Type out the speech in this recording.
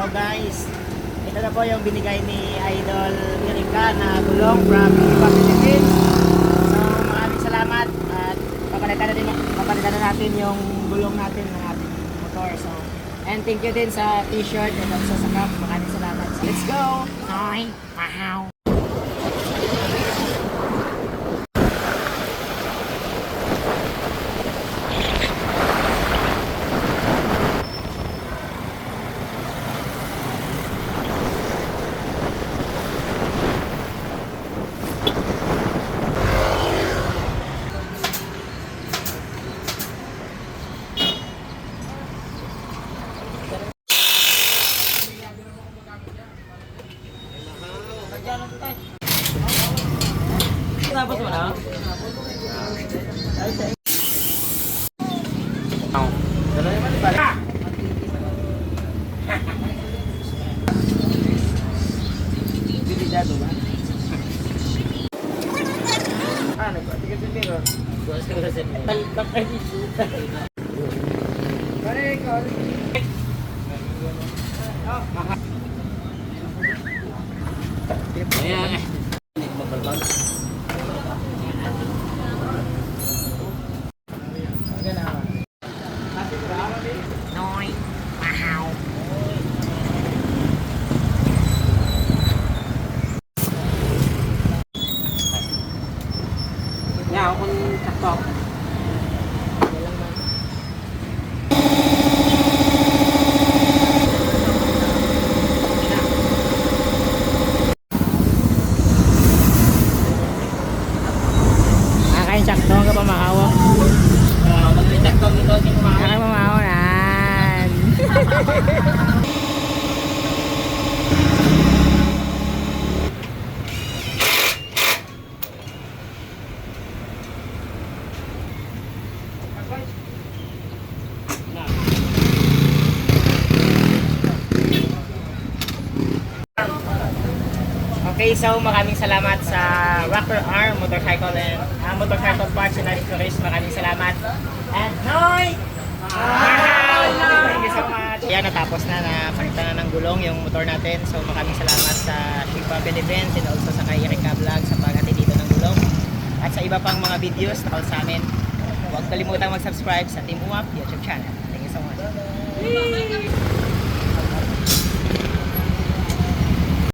So guys, ito na po yung binigay ni Idol Erika na gulong from Iba Philippines. So maraming salamat at papalitan na natin yung gulong natin ng ating motor. So, and thank you din sa t-shirt and also sa cup. Maraming salamat. So, let's go! Hi! Wow! Tapos mo na? Dala naman pala. Bilidado ba? Ano ba? Tiga sendiri. Buat sendiri. Talpak aja. Mari kau. Oh, mahal. Ayan. Magbalbal. Noy. Wow. Ya, ako kung sakto. Kakain sakto ka pa makawa. Kakain mamawalan. Okay, so maraming salamat sa Rocker Arm Motorcycle and Motorcycle Parts and Accessories. Maraming salamat. And Noy! Wow! Thank you so much. Ayan, natapos na. Napalitan na ng gulong yung motor natin. So maraming salamat sa Shiba Philippines and also sa kay Erika Vlog sa paghatid dito ng gulong. At sa iba pang mga videos tungkol sa amin. Huwag kalimutang mag-subscribe sa Team UAP YouTube channel. Thank you so much.